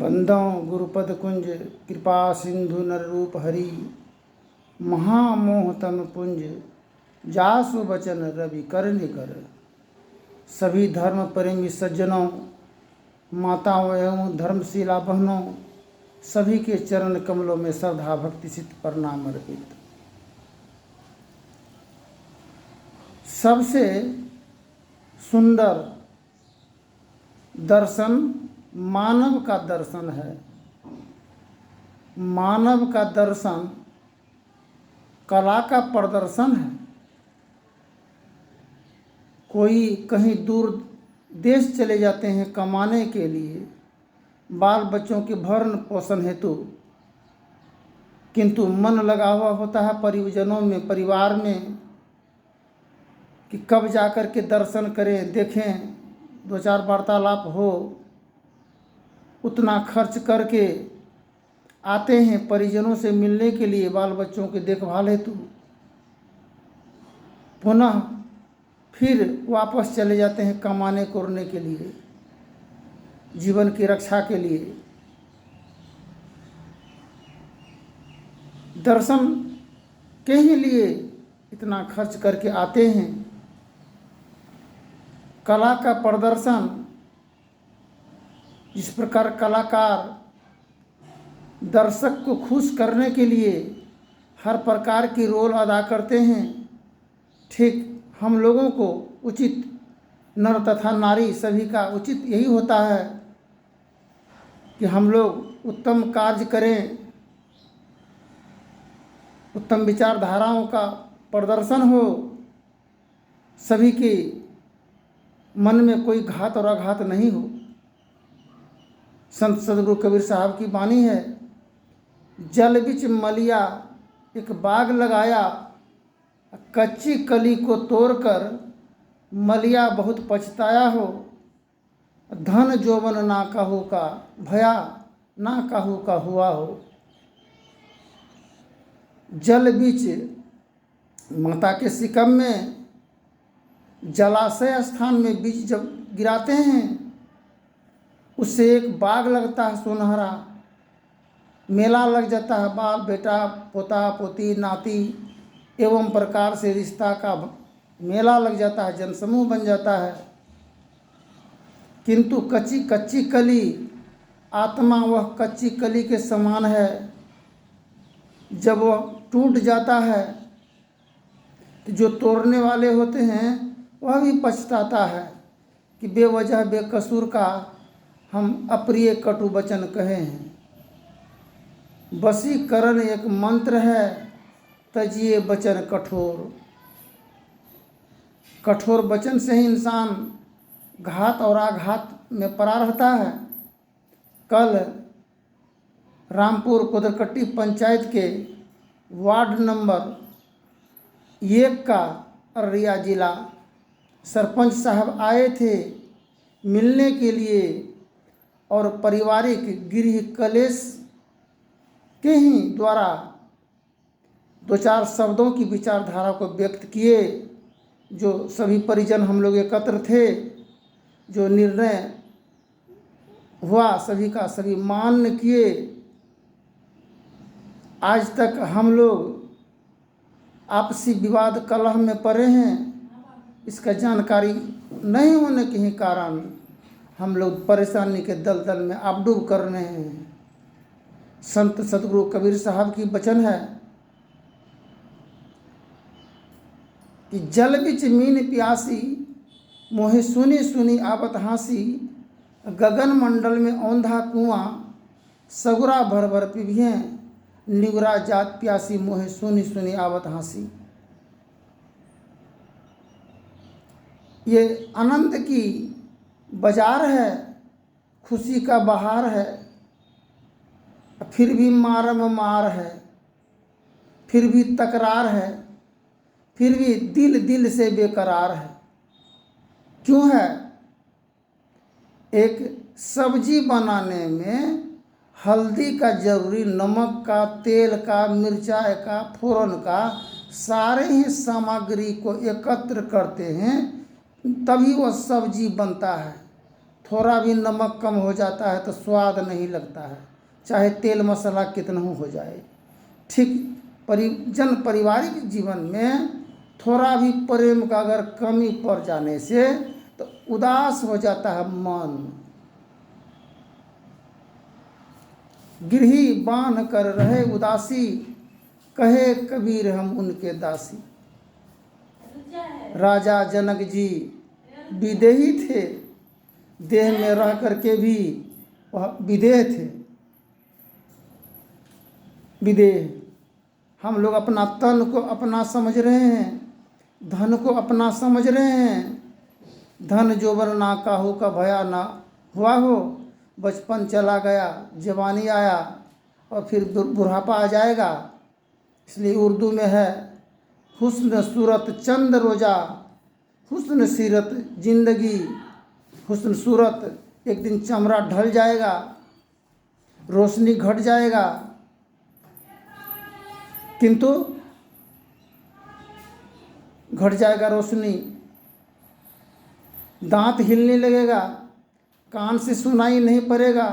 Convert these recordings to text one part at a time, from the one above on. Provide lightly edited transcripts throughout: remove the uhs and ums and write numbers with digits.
बंदौ गुरुपद कुंज कृपा सिंधु नर रूप हरि महामोह तम पुंज जासु बचन रवि कर निकर। सभी धर्म प्रेमी सज्जनों, माताओं एवं धर्मशिला बहनों, सभी के चरण कमलों में श्रद्धा भक्ति सित प्रणाम अर्पित। सबसे सुंदर दर्शन मानव का दर्शन है। मानव का दर्शन कला का प्रदर्शन है। कोई कहीं दूर देश चले जाते हैं कमाने के लिए, बाल बच्चों के भरण पोषण हेतु, किंतु मन लगा हुआ होता है परिजनों में, परिवार में, कि कब जाकर के दर्शन करें, देखें, दो चार वार्तालाप हो। उतना खर्च करके आते हैं परिजनों से मिलने के लिए, बाल बच्चों की देखभाल हेतु, पुनः फिर वापस चले जाते हैं कमाने करने के लिए, जीवन की रक्षा के लिए। दर्शन के ही लिए इतना खर्च करके आते हैं। कला का प्रदर्शन, जिस प्रकार कलाकार दर्शक को खुश करने के लिए हर प्रकार की रोल अदा करते हैं, ठीक हम लोगों को उचित, नर तथा नारी सभी का उचित यही होता है कि हम लोग उत्तम कार्य करें, उत्तम विचारधाराओं का प्रदर्शन हो, सभी के मन में कोई घात और आघात नहीं हो। संत सदगुरु कबीर साहब की वाणी है, जल बिच मलिया एक बाग लगाया, कच्ची कली को तोड़कर मलिया बहुत पछताया हो। धन जोबन ना कहू का भया, ना कहू का हुआ हो। जल बीच, माता के सिकम में जलाशय स्थान में बीज जब गिराते हैं, उससे एक बाग लगता है सुनहरा, मेला लग जाता है। बाल बेटा, पोता पोती, नाती एवं प्रकार से रिश्ता का मेला लग जाता है, जनसमूह बन जाता है। किंतु कच्ची कली, आत्मा वह कच्ची कली के समान है। जब वह टूट जाता है तो जो तोड़ने वाले होते हैं वह भी पछताता है कि बेवजह बेकसूर का हम अप्रिय कटु वचन कहे हैं। वशीकरण एक मंत्र है, तजिए वचन कठोर। कठोर वचन से ही इंसान घात और आघात में पड़ा रहता है। कल रामपुर कुदरकट्टी पंचायत के वार्ड नंबर 1 का अररिया जिला सरपंच साहब आए थे मिलने के लिए, और पारिवारिक गृह कलेश के ही द्वारा दो चार शब्दों की विचारधारा को व्यक्त किए। जो सभी परिजन हम लोग एकत्र थे, जो निर्णय हुआ सभी का सभी मान्य किए। आज तक हम लोग आपसी विवाद कलह में पड़े हैं, इसका जानकारी नहीं होने के ही कारण हम लोग परेशानी के दलदल में आबडूब कर रहे हैं। संत सदगुरु कबीर साहब की वचन है कि जल बिच मीन प्यासी, मोहे सुनी सुनी आवत हाँसी। गगन मंडल में औंधा कुआं, सगुरा भर भर पिभिये। निगुरा जात प्यासी, मोहे सुनी सुनी आवत हाँसी। ये आनंद की बाजार है, खुशी का बहार है, फिर भी मारम मार है, फिर भी तकरार है, फिर भी दिल दिल से बेकरार है। क्यों है? एक सब्जी बनाने में हल्दी का जरूरी, नमक का, तेल का, मिर्चाई का, फोरन का, सारे ही सामग्री को एकत्र करते हैं तभी वह सब्जी बनता है। थोड़ा भी नमक कम हो जाता है तो स्वाद नहीं लगता है, चाहे तेल मसाला कितना हो जाए। ठीक पारिवारिक जीवन में थोड़ा भी प्रेम का अगर कमी पड़ जाने से तो उदास हो जाता है मन। गिरही बांध कर रहे उदासी, कहे कबीर हम उनके दासी। राजा जनक जी विदेही थे, देह में रह करके भी वह विदेह थे। विदेह, हम लोग अपना तन को अपना समझ रहे हैं, धन को अपना समझ रहे हैं। धन जोबर ना काहू का भया ना हुआ हो, बचपन चला गया, जवानी आया और फिर बुढ़ापा आ जाएगा। इसलिए उर्दू में है, हुस्न सूरत चंद रोजा, हुस्न सीरत जिंदगी। हुस्न सूरत, एक दिन चमड़ा ढल जाएगा, रोशनी घट जाएगा, किंतु घट जाएगा रोशनी, दांत हिलने लगेगा, कान से सुनाई नहीं पड़ेगा,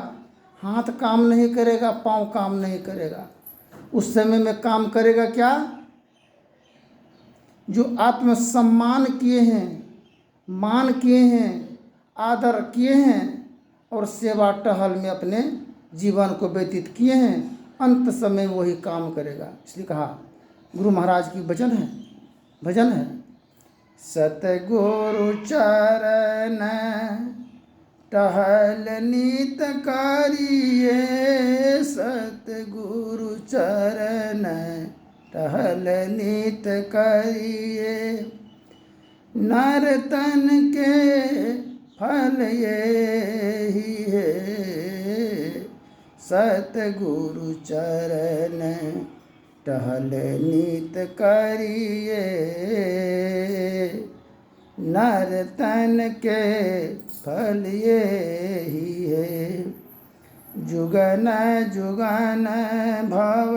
हाथ काम नहीं करेगा, पाँव काम नहीं करेगा। उस समय में काम करेगा क्या? जो आत्मसम्मान किए हैं, मान किए हैं, आदर किए हैं और सेवा टहल में अपने जीवन को व्यतीत किए हैं, अंत समय वही काम करेगा। इसलिए कहा, गुरु महाराज की भजन है, सतगुरु चरण टहल नित करिए, सतगुरु चरण टहल नित करिए। नर तन के फल ये ही है, सतगुरु चरण टहल नित करिए। नर तन के फल ये ही है, जुगन जुगन भव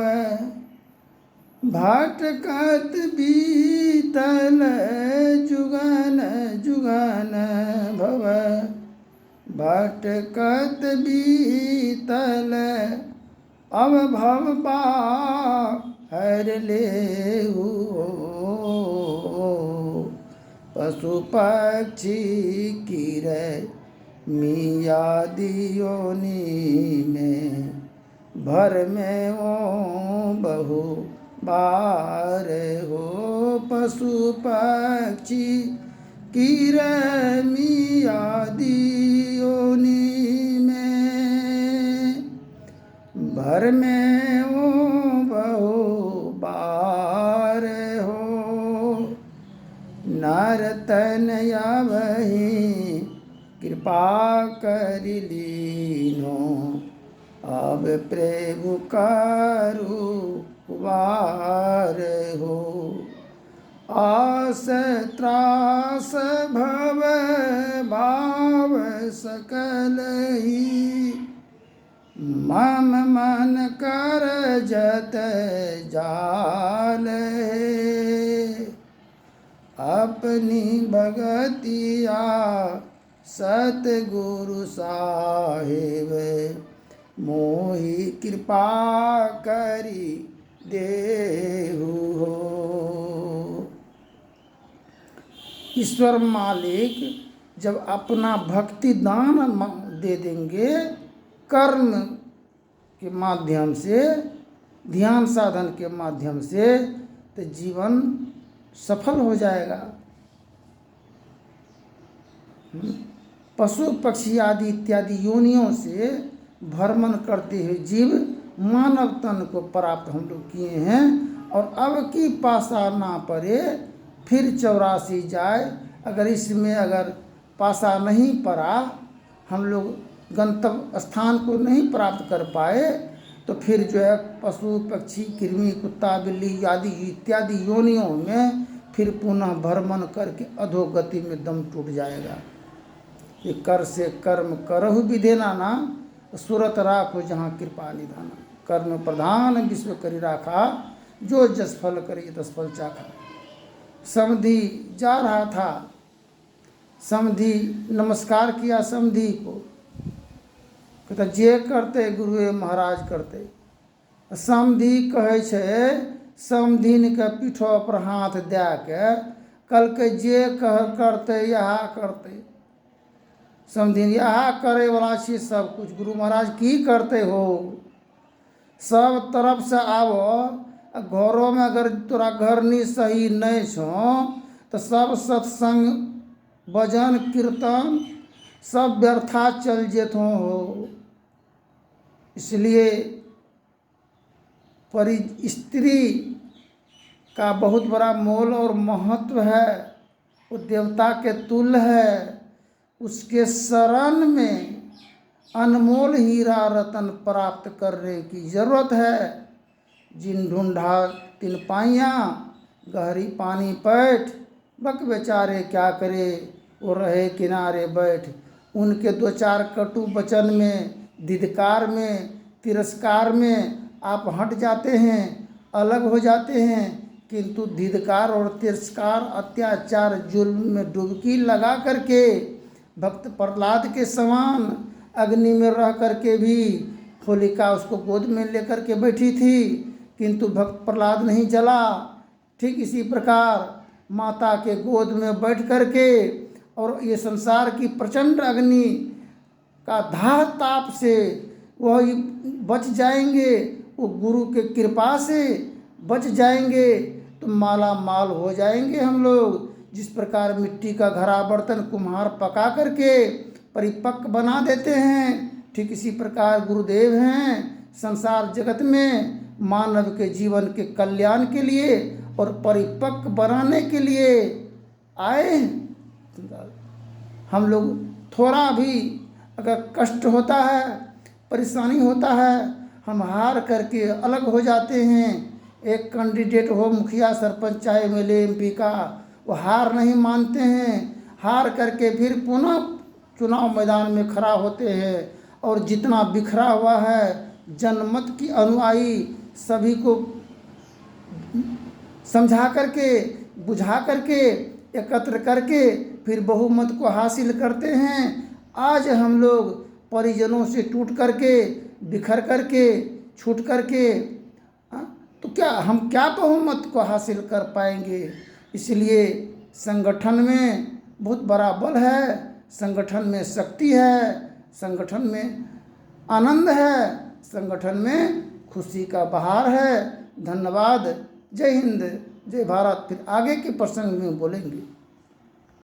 भटकत बीतल, जुगन जुगन भव भटकत बीतल। अब भव बाहर लेहु, पशु पक्षी कीड़े मिया दियोनी में, भर में वो बहु बार हो। पशु पक्षी कीड़े मिया दियोनी में, भर में वो बहु बार हो। नर तनया वही कृपा कर लीनो, अब प्रभु कारू वार हो। आस त्रास भव भाव सकल ही, मम मन कर जत जाल है। अपनी भगतिया सतगुरु साहिब, मोहि कृपा करी देहु हो। ईश्वर मालिक जब अपना भक्ति दान दे देंगे, कर्म के माध्यम से, ध्यान साधन के माध्यम से, तो जीवन सफल हो जाएगा। पशु पक्षी आदि इत्यादि योनियों से भ्रमण करते हुए जीव मानव तन को प्राप्त हम लोग किए हैं, और अब की पासा ना पड़े फिर 84 जाए। अगर इसमें अगर पासा नहीं पड़ा, हम लोग गंतव्य स्थान को नहीं प्राप्त कर पाए, तो फिर जो है पशु पक्षी कृमि कुत्ता बिल्ली आदि इत्यादि योनियों में फिर पुनः भ्रमण करके अधोगति में दम टूट जाएगा। ये कर से कर्म करहु विधेना ना, सुरत राखो जहाँ कृपा निधाना। कर्म प्रधान विश्व करी राखा, जो जस फल करी तस फल चाखा। समधी जा रहा था समधी नमस्कार किया समधी को, कहता जे करते गुरुए महाराज करते। समधी कहै छै समधिनके पीठो पर हाथ दए के कहलकै जे करते यह करते। समधिन यह करे वाला छी सब कुछ, गुरु महाराज की करते हो, सब तरफ से आबो। घरों में अगर तोरा घरनी सही नहीं छो तो सब सत्संग भजन कीर्तन सब व्यर्था चल जेतो हो। इसलिए स्त्री का बहुत बड़ा मोल और महत्व है, वो देवता के तुल्य है। उसके शरण में अनमोल हीरा रतन प्राप्त करने की जरूरत है। जिन ढूंढा तिन पाइया, गहरी पानी पैठ, बक बेचारे क्या करे, वो रहे किनारे बैठ। उनके दो चार कटु वचन में, धिक्कार में, तिरस्कार में आप हट जाते हैं, अलग हो जाते हैं, किंतु धिक्कार और तिरस्कार, अत्याचार, जुल्म में डुबकी लगा करके भक्त प्रहलाद के समान अग्नि में रह करके भी होलिका उसको गोद में लेकर के बैठी थी, किंतु भक्त प्रहलाद नहीं जला। ठीक इसी प्रकार माता के गोद में बैठ करके और ये संसार की प्रचंड अग्नि का दाह ताप से वह बच जाएंगे, वो गुरु के कृपा से बच जाएंगे तो माला माल हो जाएंगे हम लोग। जिस प्रकार मिट्टी का घड़ा बर्तन कुम्हार पका करके परिपक्व बना देते हैं, ठीक इसी प्रकार गुरुदेव हैं संसार जगत में मानव के जीवन के कल्याण के लिए और परिपक्व बनाने के लिए आए। हम लोग थोड़ा भी अगर कष्ट होता है, परेशानी होता है, हम हार करके अलग हो जाते हैं। एक कैंडिडेट हो मुखिया सरपंच चाहे एमएलए एमपी का, वो हार नहीं मानते हैं, हार करके फिर पुनः चुनाव मैदान में खड़ा होते हैं और जितना बिखरा हुआ है जनमत की अनुयायी सभी को समझा करके बुझा करके एकत्र करके फिर बहुमत को हासिल करते हैं। आज हम लोग परिजनों से टूट करके, बिखर करके, छूट करके तो क्या हम क्या बहुमत को हासिल कर पाएंगे। इसलिए संगठन में बहुत बड़ा बल है, संगठन में शक्ति है, संगठन में आनंद है, संगठन में खुशी का बहार है। धन्यवाद। जय हिंद, जय भारत। फिर आगे के प्रसंग में बोलेंगे।